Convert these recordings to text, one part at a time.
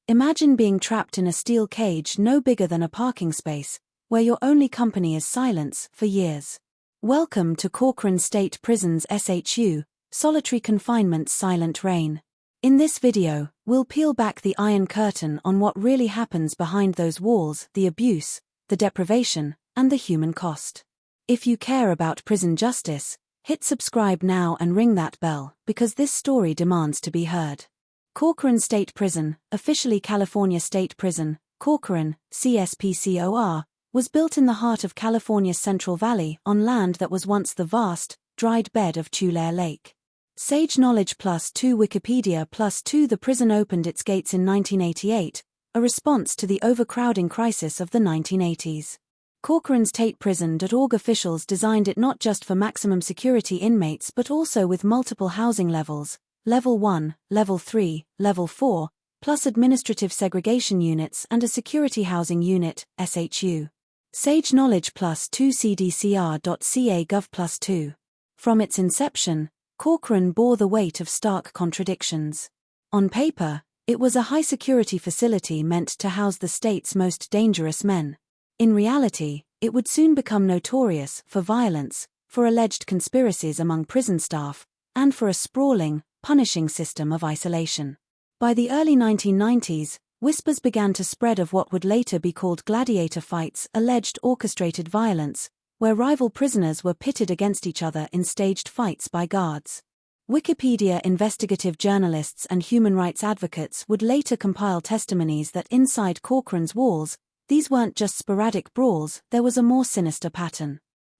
Imagine being trapped in a steel cage no bigger than a parking space, where your only company is silence, for years. Welcome to Corcoran State Prison's SHU, Solitary Confinement's Silent Reign. In this video, we'll peel back the Iron Curtain on what really happens behind those walls, the abuse, the deprivation, and the human cost. If you care about prison justice, hit subscribe now and ring that bell, because this story demands to be heard. Corcoran State Prison, officially California State Prison, Corcoran, CSPCOR, was built in the heart of California's Central Valley on land that was once the vast, dried bed of Tulare Lake. Sage Knowledge +2 Wikipedia +2 The prison opened its gates in 1988, a response to the overcrowding crisis of the 1980s. Corcoran's State-Prison.org officials designed it not just for maximum security inmates but also with multiple housing levels, Level 1, Level 3, Level 4, plus administrative segregation units and a security housing unit, SHU. Sage Knowledge +2 CDCR.ca Gov +2. From its inception, Corcoran bore the weight of stark contradictions. On paper, it was a high-security facility meant to house the state's most dangerous men. In reality, it would soon become notorious for violence, for alleged conspiracies among prison staff, and for a sprawling, punishing system of isolation. By the early 1990s, whispers began to spread of what would later be called gladiator fights, alleged orchestrated violence, where rival prisoners were pitted against each other in staged fights by guards. Wikipedia investigative journalists and human rights advocates would later compile testimonies that inside Corcoran's walls, these weren't just sporadic brawls, there was a more sinister pattern.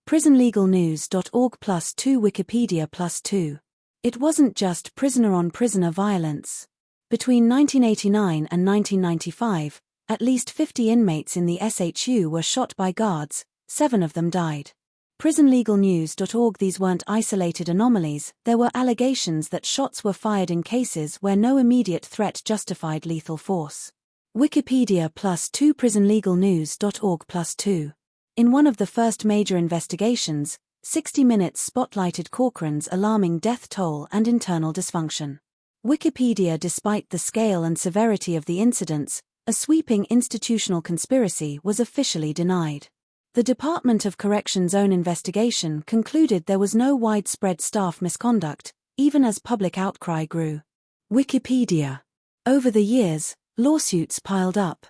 PrisonLegalNews.org +2 Wikipedia +2. It wasn't just prisoner-on-prisoner violence. Between 1989 and 1995, at least 50 inmates in the SHU were shot by guards, 7 of them died. PrisonLegalNews.org These weren't isolated anomalies, there were allegations that shots were fired in cases where no immediate threat justified lethal force. Wikipedia +2 PrisonLegalNews.org +2. In one of the first major investigations, 60 Minutes spotlighted Corcoran's alarming death toll and internal dysfunction. Wikipedia Despite the scale and severity of the incidents, a sweeping institutional conspiracy was officially denied. The Department of Corrections' own investigation concluded there was no widespread staff misconduct, even as public outcry grew. Wikipedia. Over the years, lawsuits piled up.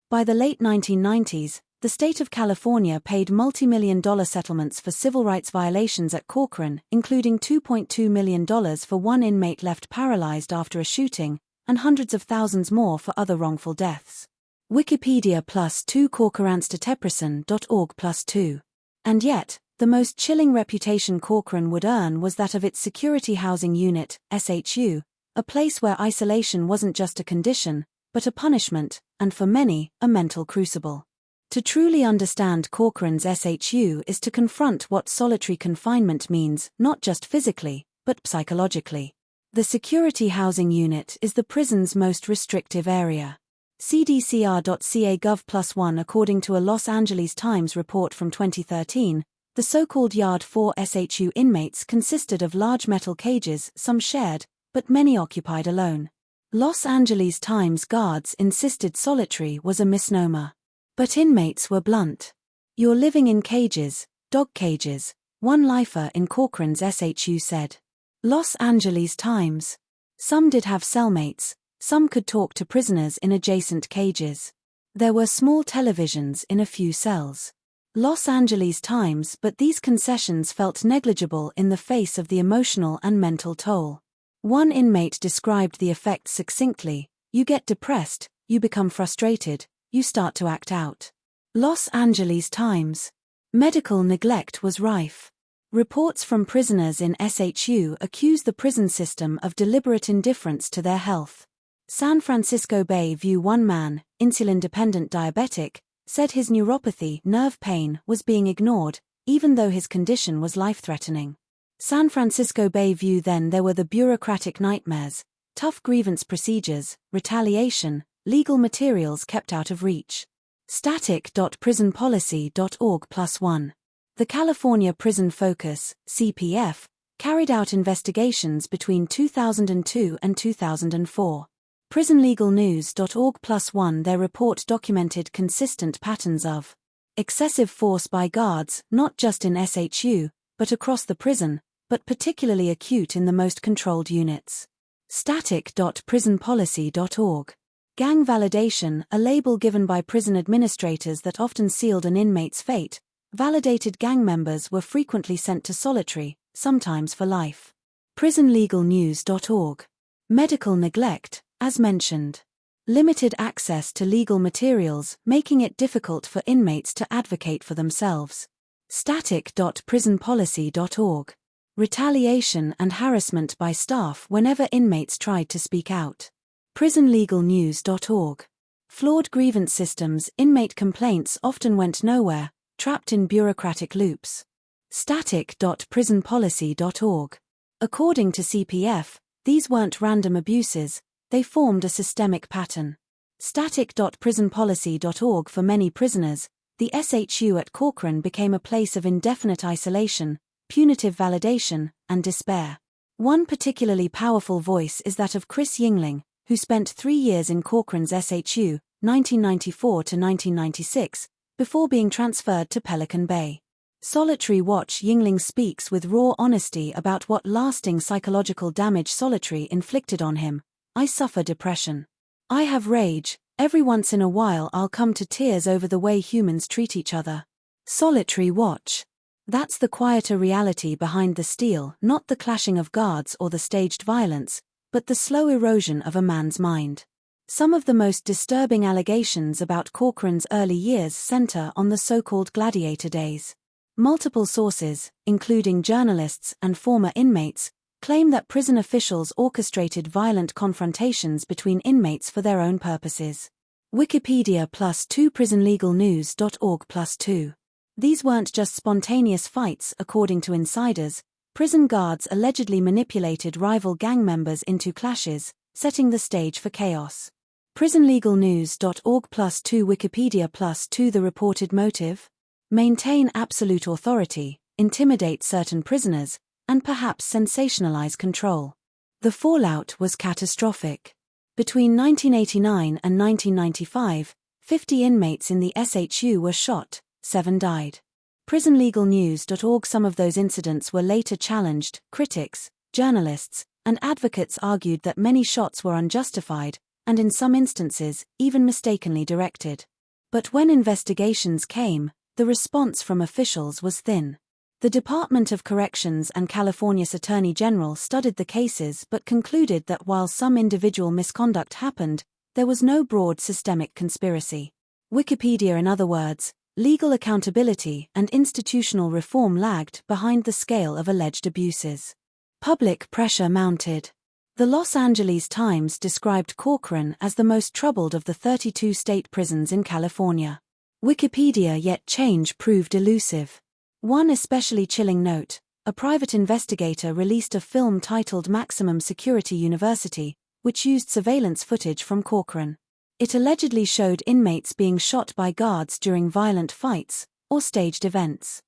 By the late 1990s, the state of California paid multi-million-dollar settlements for civil rights violations at Corcoran, including $2.2 million for one inmate left paralyzed after a shooting, and hundreds of thousands more for other wrongful deaths. Wikipedia +2 Corcoranstateprison.org +2. And yet, the most chilling reputation Corcoran would earn was that of its security housing unit, SHU, a place where isolation wasn't just a condition, but a punishment, and for many, a mental crucible. To truly understand Corcoran's SHU is to confront what solitary confinement means, not just physically, but psychologically. The security housing unit is the prison's most restrictive area. CDCR.ca Gov +1 According to a Los Angeles Times report from 2013, the so-called Yard 4 SHU inmates consisted of large metal cages, some shared, but many occupied alone. Los Angeles Times guards insisted solitary was a misnomer. But inmates were blunt. "You're living in cages, dog cages," one lifer in Corcoran's SHU said. Los Angeles Times. Some did have cellmates, some could talk to prisoners in adjacent cages. There were small televisions in a few cells. Los Angeles Times But these concessions felt negligible in the face of the emotional and mental toll. One inmate described the effects succinctly: "You get depressed, you become frustrated, you start to act out." Los Angeles Times. Medical neglect was rife. Reports from prisoners in SHU accuse the prison system of deliberate indifference to their health. San Francisco Bay View one man, insulin-dependent diabetic, said his neuropathy, nerve pain, was being ignored, even though his condition was life-threatening. San Francisco Bay View Then there were the bureaucratic nightmares, tough grievance procedures, retaliation, legal materials kept out of reach. Static.prisonpolicy.org +1. The California Prison Focus, CPF, carried out investigations between 2002 and 2004. PrisonLegalNews.org+1 Their report documented consistent patterns of excessive force by guards, not just in SHU, but across the prison, but particularly acute in the most controlled units. Static.prisonpolicy.org. Gang validation, a label given by prison administrators that often sealed an inmate's fate. Validated gang members were frequently sent to solitary, sometimes for life. PrisonLegalNews.org. Medical neglect, as mentioned. Limited access to legal materials, making it difficult for inmates to advocate for themselves. Static.prisonpolicy.org. Retaliation and harassment by staff whenever inmates tried to speak out. PrisonLegalNews.org. Flawed grievance systems, inmate complaints often went nowhere, trapped in bureaucratic loops. Static.prisonpolicy.org. According to CPF, these weren't random abuses, they formed a systemic pattern. Static.prisonpolicy.org. For many prisoners, the SHU at Corcoran became a place of indefinite isolation, punitive validation, and despair. One particularly powerful voice is that of Chris Yingling, who spent 3 years in Corcoran's SHU, 1994 to 1996, before being transferred to Pelican Bay. Solitary Watch. Yingling speaks with raw honesty about what lasting psychological damage solitary inflicted on him. I suffer depression. I have rage. Every once in a while I'll come to tears over the way humans treat each other. Solitary Watch. That's the quieter reality behind the steel, not the clashing of guards or the staged violence, but the slow erosion of a man's mind. Some of the most disturbing allegations about Corcoran's early years center on the so-called Gladiator days. Multiple sources, including journalists and former inmates, claim that prison officials orchestrated violent confrontations between inmates for their own purposes. Wikipedia +2 PrisonLegalNews.org +2. These weren't just spontaneous fights. According to insiders, prison guards allegedly manipulated rival gang members into clashes, setting the stage for chaos. PrisonLegalNews.org +2 Wikipedia +2 The reported motive? Maintain absolute authority, intimidate certain prisoners, and perhaps sensationalize control. The fallout was catastrophic. Between 1989 and 1995, 50 inmates in the SHU were shot, 7 died. PrisonLegalNews.org Some of those incidents were later challenged. Critics, journalists, and advocates argued that many shots were unjustified, and in some instances, even mistakenly directed. But when investigations came, the response from officials was thin. The Department of Corrections and California's Attorney General studied the cases but concluded that while some individual misconduct happened, there was no broad systemic conspiracy. Wikipedia In other words, legal accountability and institutional reform lagged behind the scale of alleged abuses. Public pressure mounted. The Los Angeles Times described Corcoran as the most troubled of the 32 state prisons in California. Wikipedia Yet change proved elusive. One especially chilling note: a private investigator released a film titled Maximum Security University, which used surveillance footage from Corcoran. It allegedly showed inmates being shot by guards during violent fights or staged events.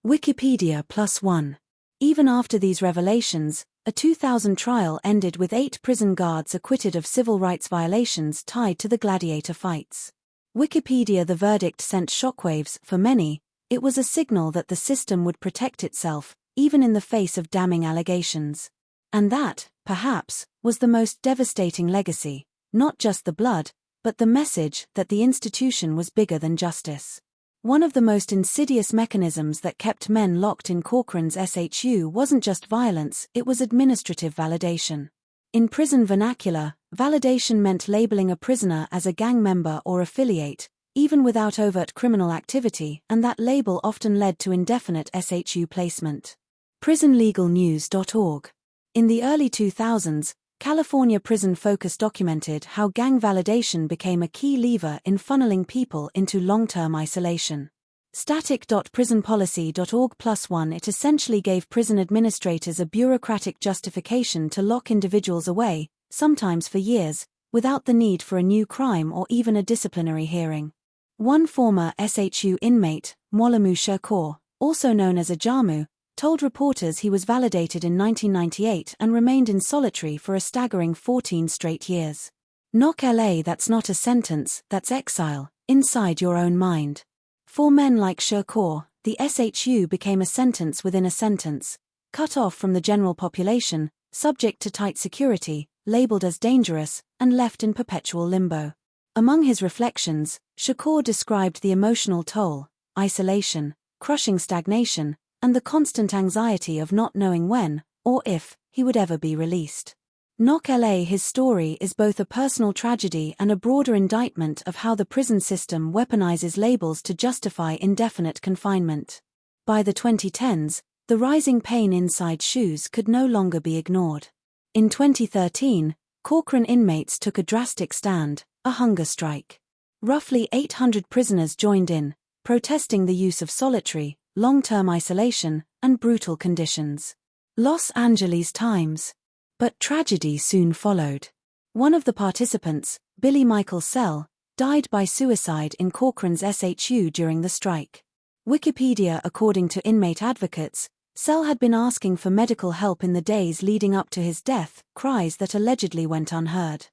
Wikipedia +1. Even after these revelations, a 2000 trial ended with 8 prison guards acquitted of civil rights violations tied to the Gladiator fights. Wikipedia The verdict sent shockwaves. For many, it was a signal that the system would protect itself, even in the face of damning allegations. And that, perhaps, was the most devastating legacy, not just the blood, but the message that the institution was bigger than justice. One of the most insidious mechanisms that kept men locked in Corcoran's SHU wasn't just violence, it was administrative validation. In prison vernacular, validation meant labeling a prisoner as a gang member or affiliate, even without overt criminal activity, and that label often led to indefinite SHU placement. PrisonLegalNews.org. In the early 2000s, California Prison Focus documented how gang validation became a key lever in funneling people into long-term isolation. Static.prisonpolicy.org +1 It essentially gave prison administrators a bureaucratic justification to lock individuals away, sometimes for years, without the need for a new crime or even a disciplinary hearing. One former SHU inmate, Mwalamu Shakur, also known as Ajamu, told reporters he was validated in 1998 and remained in solitary for a staggering 14 straight years. Knock LA, that's not a sentence, that's exile, inside your own mind. For men like SHU Corridor, the SHU became a sentence within a sentence, cut off from the general population, subject to tight security, labeled as dangerous, and left in perpetual limbo. Among his reflections, SHU Corridor described the emotional toll, isolation, crushing stagnation, and the constant anxiety of not knowing when, or if, he would ever be released. Knock LA, his story is both a personal tragedy and a broader indictment of how the prison system weaponizes labels to justify indefinite confinement. By the 2010s, the rising pain inside SHUs could no longer be ignored. In 2013, Corcoran inmates took a drastic stand, a hunger strike. Roughly 800 prisoners joined in, protesting the use of solitary, long-term isolation, and brutal conditions. Los Angeles Times. But tragedy soon followed. One of the participants, Billy Michael Sell, died by suicide in Corcoran's SHU during the strike. Wikipedia. According to inmate advocates, Sell had been asking for medical help in the days leading up to his death, cries that allegedly went unheard.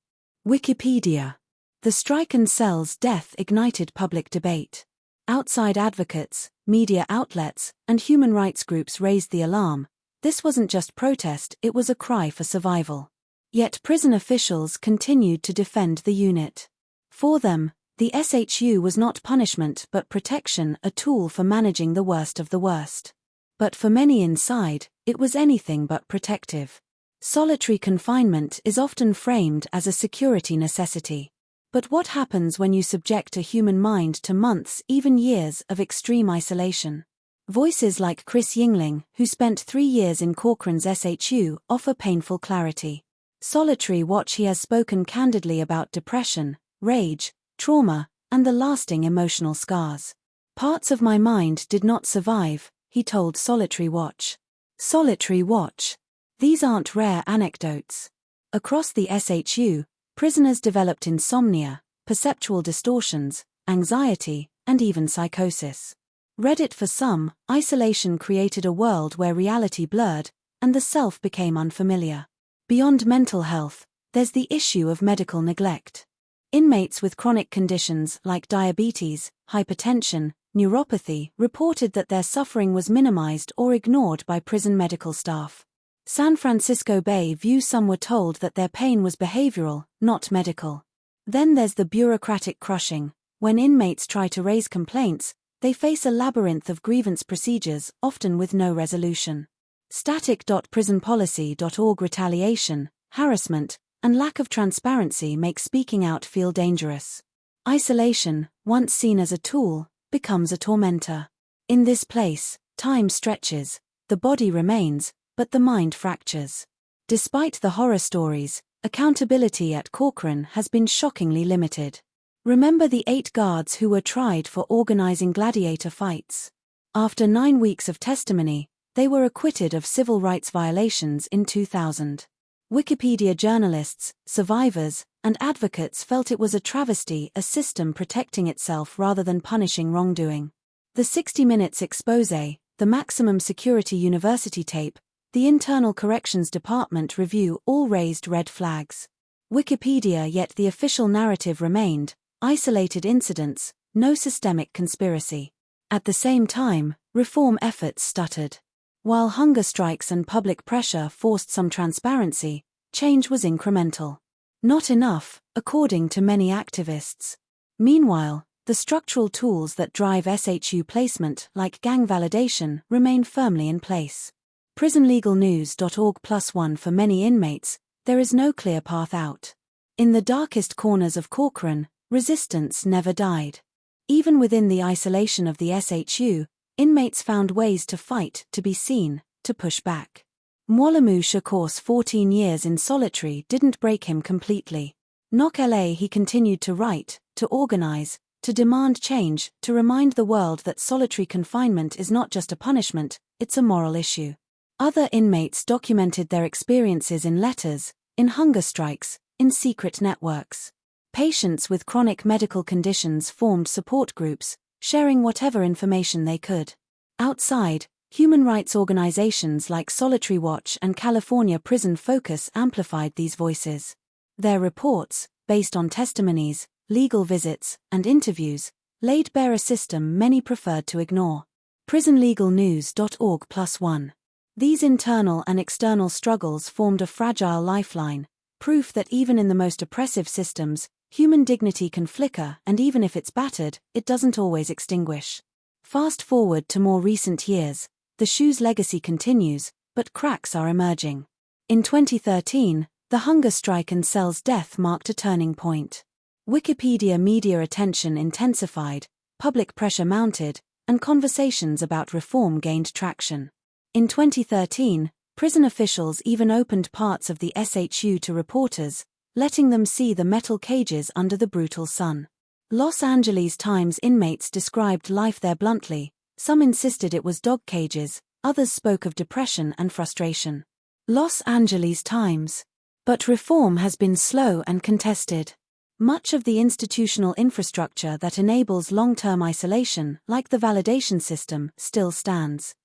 Wikipedia. The strike and Sell's death ignited public debate. Outside advocates, media outlets, and human rights groups raised the alarm. This wasn't just protest, it was a cry for survival. Yet prison officials continued to defend the unit. For them, the SHU was not punishment but protection, a tool for managing the worst of the worst. But for many inside, it was anything but protective. Solitary confinement is often framed as a security necessity. But what happens when you subject a human mind to months, even years, of extreme isolation? Voices like Chris Yingling, who spent 3 years in Corcoran's SHU, offer painful clarity. Solitary watch. He has spoken candidly about depression, rage, trauma, and the lasting emotional scars. Parts of my mind did not survive, he told Solitary Watch. Solitary Watch. These aren't rare anecdotes. Across the SHU, prisoners developed insomnia, perceptual distortions, anxiety, and even psychosis. Read it for some, isolation created a world where reality blurred, and the self became unfamiliar. Beyond mental health, there's the issue of medical neglect. Inmates with chronic conditions like diabetes, hypertension, neuropathy reported that their suffering was minimized or ignored by prison medical staff. San Francisco Bay View. Some were told that their pain was behavioral, not medical. Then there's the bureaucratic crushing. When inmates try to raise complaints, they face a labyrinth of grievance procedures, often with no resolution. Static.prisonpolicy.org. Retaliation, harassment, and lack of transparency make speaking out feel dangerous. Isolation, once seen as a tool, becomes a tormentor. In this place, time stretches, the body remains, but the mind fractures. Despite the horror stories, accountability at Corcoran has been shockingly limited. Remember the 8 guards who were tried for organizing gladiator fights? After 9 weeks of testimony, they were acquitted of civil rights violations in 2000. Wikipedia journalists, survivors, and advocates felt it was a travesty, a system protecting itself rather than punishing wrongdoing. The 60 Minutes expose, the maximum security university tape, the Internal Corrections Department review all raised red flags. Wikipedia. Yet the official narrative remained, isolated incidents, no systemic conspiracy. At the same time, reform efforts stuttered. While hunger strikes and public pressure forced some transparency, change was incremental. Not enough, according to many activists. Meanwhile, the structural tools that drive SHU placement, like gang validation, remain firmly in place. PrisonLegalNews.org. +1. For many inmates, there is no clear path out. In the darkest corners of Corcoran, resistance never died. Even within the isolation of the SHU, inmates found ways to fight, to be seen, to push back. Mwalimu Shakur's 14 years in solitary didn't break him completely. Knock LA. He continued to write, to organize, to demand change, to remind the world that solitary confinement is not just a punishment, it's a moral issue. Other inmates documented their experiences in letters, in hunger strikes, in secret networks. Patients with chronic medical conditions formed support groups, sharing whatever information they could. Outside, human rights organizations like Solitary Watch and California Prison Focus amplified these voices. Their reports, based on testimonies, legal visits, and interviews, laid bare a system many preferred to ignore. PrisonLegalNews.org+1. These internal and external struggles formed a fragile lifeline, proof that even in the most oppressive systems, human dignity can flicker, and even if it's battered, it doesn't always extinguish. Fast forward to more recent years, the SHU's legacy continues, but cracks are emerging. In 2013, the hunger strike and cell's death marked a turning point. Wikipedia media attention intensified, public pressure mounted, and conversations about reform gained traction. In 2013, prison officials even opened parts of the SHU to reporters, letting them see the metal cages under the brutal sun. Los Angeles Times inmates described life there bluntly. Some insisted it was dog cages, others spoke of depression and frustration. Los Angeles Times. But reform has been slow and contested. Much of the institutional infrastructure that enables long-term isolation, like the validation system, still stands.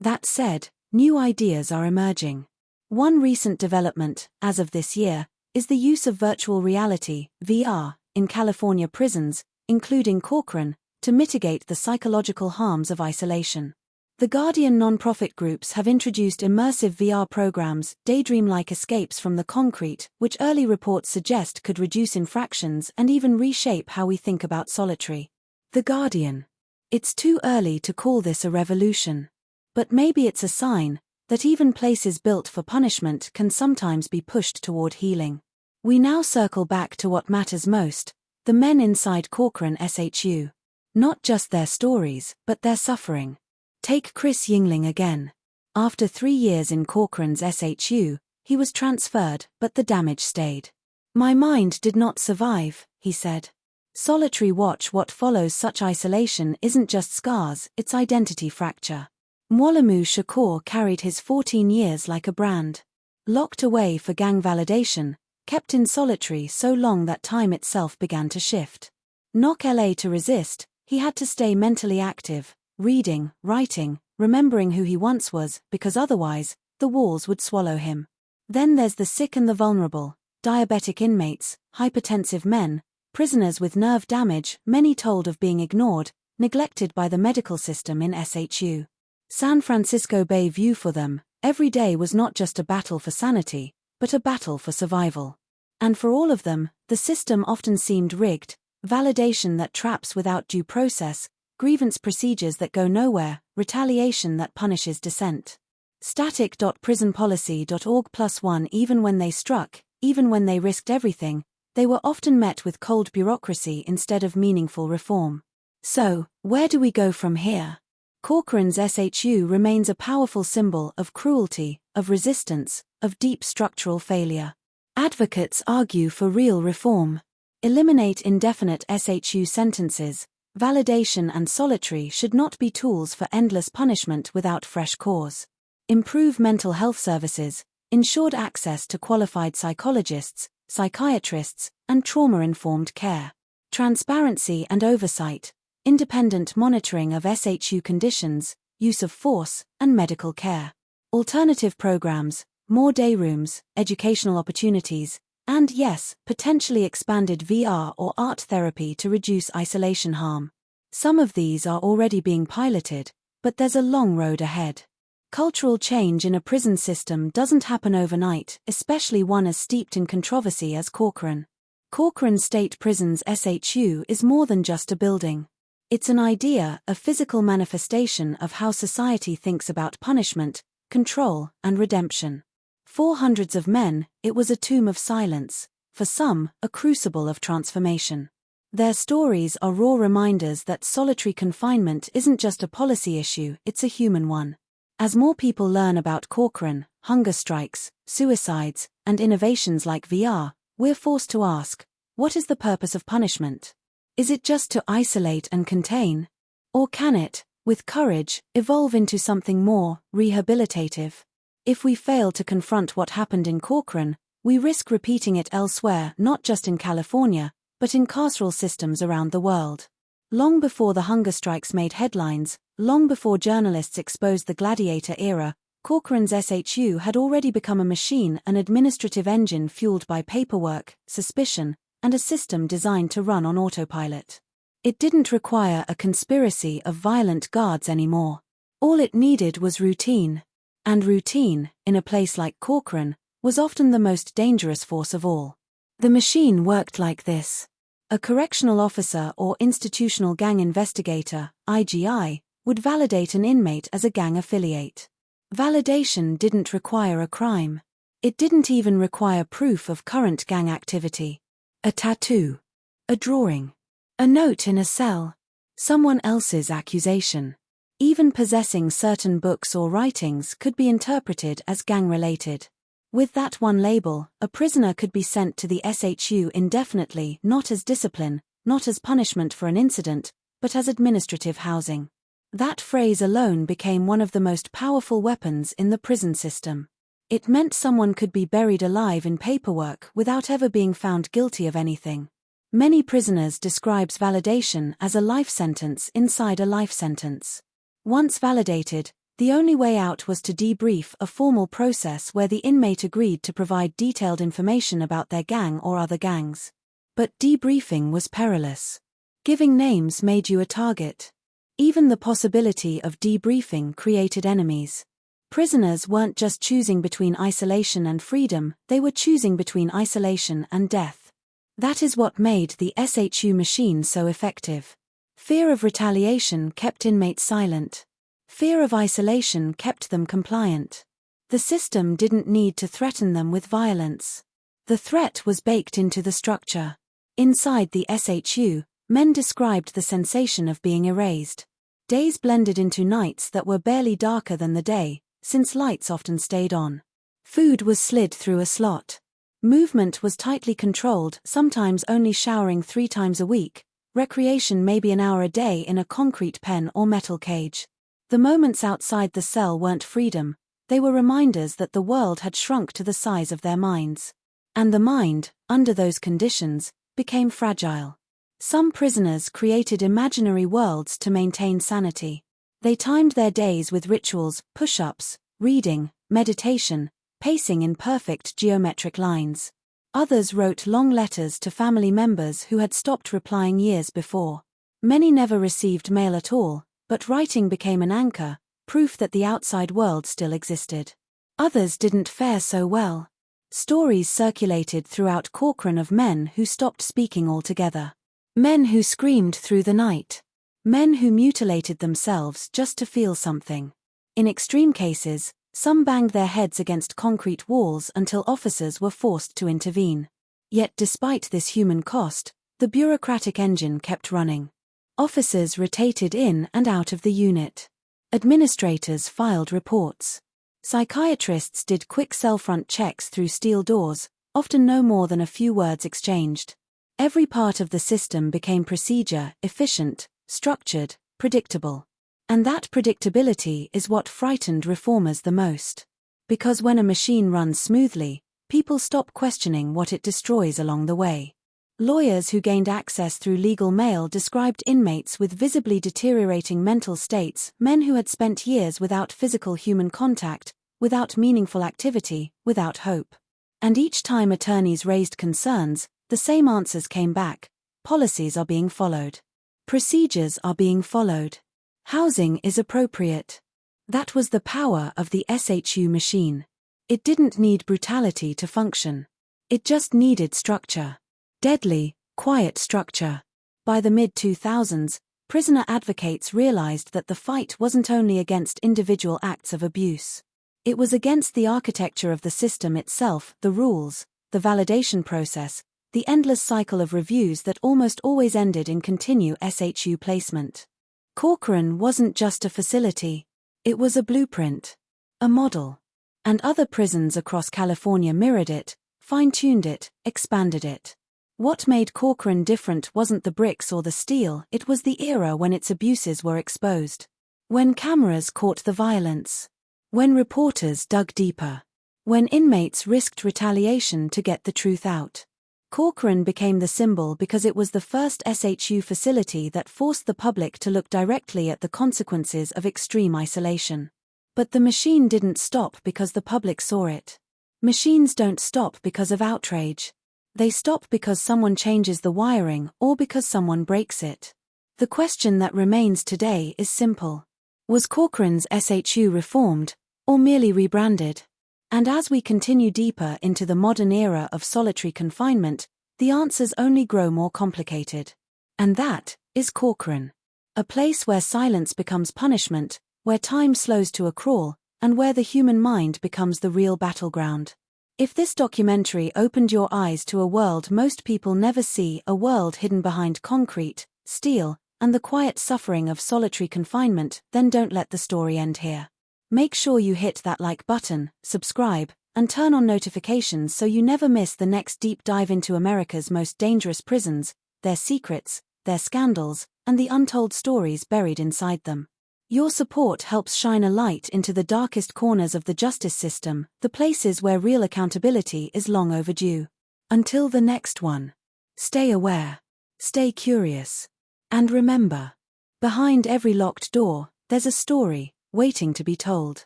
That said, new ideas are emerging. One recent development, as of this year, is the use of virtual reality, VR, in California prisons, including Corcoran, to mitigate the psychological harms of isolation. The Guardian nonprofit groups have introduced immersive VR programs, daydream-like escapes from the concrete, which early reports suggest could reduce infractions and even reshape how we think about solitary. The Guardian. It's too early to call this a revolution. But maybe it's a sign that even places built for punishment can sometimes be pushed toward healing. We now circle back to what matters most, the men inside Corcoran SHU. Not just their stories, but their suffering. Take Chris Yingling again. After 3 years in Corcoran's SHU, he was transferred, but the damage stayed. "My mind did not survive," he said. Solitary watch. What follows such isolation isn't just scars, it's identity fracture. Mwalimu Shakur carried his 14 years like a brand. Locked away for gang validation, kept in solitary so long that time itself began to shift. Knock LA to resist, he had to stay mentally active, reading, writing, remembering who he once was, because otherwise, the walls would swallow him. Then there's the sick and the vulnerable, diabetic inmates, hypertensive men, prisoners with nerve damage, many told of being ignored, neglected by the medical system in SHU. San Francisco Bay View. For them, every day was not just a battle for sanity, but a battle for survival. And for all of them, the system often seemed rigged, validation that traps without due process, grievance procedures that go nowhere, retaliation that punishes dissent. Static.prisonpolicy.org+1. Even when they struck, even when they risked everything, they were often met with cold bureaucracy instead of meaningful reform. So, where do we go from here? Corcoran's SHU remains a powerful symbol of cruelty, of resistance, of deep structural failure. Advocates argue for real reform. Eliminate indefinite SHU sentences. Validation and solitary should not be tools for endless punishment without fresh cause. Improve mental health services, ensured access to qualified psychologists, psychiatrists, and trauma-informed care. Transparency and oversight. Independent monitoring of SHU conditions, use of force, and medical care. Alternative programs, more day rooms, educational opportunities, and yes, potentially expanded VR or art therapy to reduce isolation harm. Some of these are already being piloted, but there's a long road ahead. Cultural change in a prison system doesn't happen overnight, especially one as steeped in controversy as Corcoran. Corcoran State Prison's SHU is more than just a building. It's an idea, a physical manifestation of how society thinks about punishment, control, and redemption. For hundreds of men, it was a tomb of silence, for some, a crucible of transformation. Their stories are raw reminders that solitary confinement isn't just a policy issue, it's a human one. As more people learn about Corcoran, hunger strikes, suicides, and innovations like VR, we're forced to ask, what is the purpose of punishment? Is it just to isolate and contain? Or can it, with courage, evolve into something more rehabilitative? If we fail to confront what happened in Corcoran, we risk repeating it elsewhere, not just in California, but in carceral systems around the world. Long before the hunger strikes made headlines, long before journalists exposed the Gladiator Era, Corcoran's SHU had already become a machine, an administrative engine fueled by paperwork, suspicion, and a system designed to run on autopilot. It didn't require a conspiracy of violent guards anymore. All it needed was routine. And routine, in a place like Corcoran, was often the most dangerous force of all. The machine worked like this. A correctional officer or institutional gang investigator, IGI, would validate an inmate as a gang affiliate. Validation didn't require a crime. It didn't even require proof of current gang activity. A tattoo. A drawing. A note in a cell. Someone else's accusation. Even possessing certain books or writings could be interpreted as gang-related. With that one label, a prisoner could be sent to the SHU indefinitely, not as discipline, not as punishment for an incident, but as administrative housing. That phrase alone became one of the most powerful weapons in the prison system. It meant someone could be buried alive in paperwork without ever being found guilty of anything. Many prisoners describes validation as a life sentence inside a life sentence. Once validated, the only way out was to debrief, a formal process where the inmate agreed to provide detailed information about their gang or other gangs. But debriefing was perilous. Giving names made you a target. Even the possibility of debriefing created enemies. Prisoners weren't just choosing between isolation and freedom, they were choosing between isolation and death. That is what made the SHU machine so effective. Fear of retaliation kept inmates silent. Fear of isolation kept them compliant. The system didn't need to threaten them with violence. The threat was baked into the structure. Inside the SHU, men described the sensation of being erased. Days blended into nights that were barely darker than the day, since lights often stayed on. Food was slid through a slot. Movement was tightly controlled, sometimes only showering 3 times a week. Recreation maybe an hour a day in a concrete pen or metal cage. The moments outside the cell weren't freedom, they were reminders that the world had shrunk to the size of their minds. And the mind, under those conditions, became fragile. Some prisoners created imaginary worlds to maintain sanity. They timed their days with rituals, push-ups, reading, meditation, pacing in perfect geometric lines. Others wrote long letters to family members who had stopped replying years before. Many never received mail at all, but writing became an anchor, proof that the outside world still existed. Others didn't fare so well. Stories circulated throughout Corcoran of men who stopped speaking altogether. Men who screamed through the night. Men who mutilated themselves just to feel something. In extreme cases, some banged their heads against concrete walls until officers were forced to intervene. Yet despite this human cost, the bureaucratic engine kept running. Officers rotated in and out of the unit. Administrators filed reports. Psychiatrists did quick cell front checks through steel doors, often no more than a few words exchanged. Every part of the system became procedure, efficient, structured, predictable. And that predictability is what frightened reformers the most. Because when a machine runs smoothly, people stop questioning what it destroys along the way. Lawyers who gained access through legal mail described inmates with visibly deteriorating mental states, men who had spent years without physical human contact, without meaningful activity, without hope. And each time attorneys raised concerns, the same answers came back. Policies are being followed. Procedures are being followed. Housing is appropriate. That was the power of the SHU machine. It didn't need brutality to function. It just needed structure. Deadly, quiet structure. By the mid-2000s, prisoner advocates realized that the fight wasn't only against individual acts of abuse. It was against the architecture of the system itself, the rules, the validation process, the endless cycle of reviews that almost always ended in continued SHU placement. Corcoran wasn't just a facility. It was a blueprint. A model. And other prisons across California mirrored it, fine-tuned it, expanded it. What made Corcoran different wasn't the bricks or the steel, it was the era when its abuses were exposed. When cameras caught the violence. When reporters dug deeper. When inmates risked retaliation to get the truth out. Corcoran became the symbol because it was the first SHU facility that forced the public to look directly at the consequences of extreme isolation. But the machine didn't stop because the public saw it. Machines don't stop because of outrage. They stop because someone changes the wiring or because someone breaks it. The question that remains today is simple. Was Corcoran's SHU reformed, or merely rebranded? And as we continue deeper into the modern era of solitary confinement, the answers only grow more complicated. And that is Corcoran. A place where silence becomes punishment, where time slows to a crawl, and where the human mind becomes the real battleground. If this documentary opened your eyes to a world most people never see, a world hidden behind concrete, steel, and the quiet suffering of solitary confinement, then don't let the story end here. Make sure you hit that like button, subscribe, and turn on notifications so you never miss the next deep dive into America's most dangerous prisons, their secrets, their scandals, and the untold stories buried inside them. Your support helps shine a light into the darkest corners of the justice system, the places where real accountability is long overdue. Until the next one, stay aware, stay curious, and remember, behind every locked door, there's a story waiting to be told.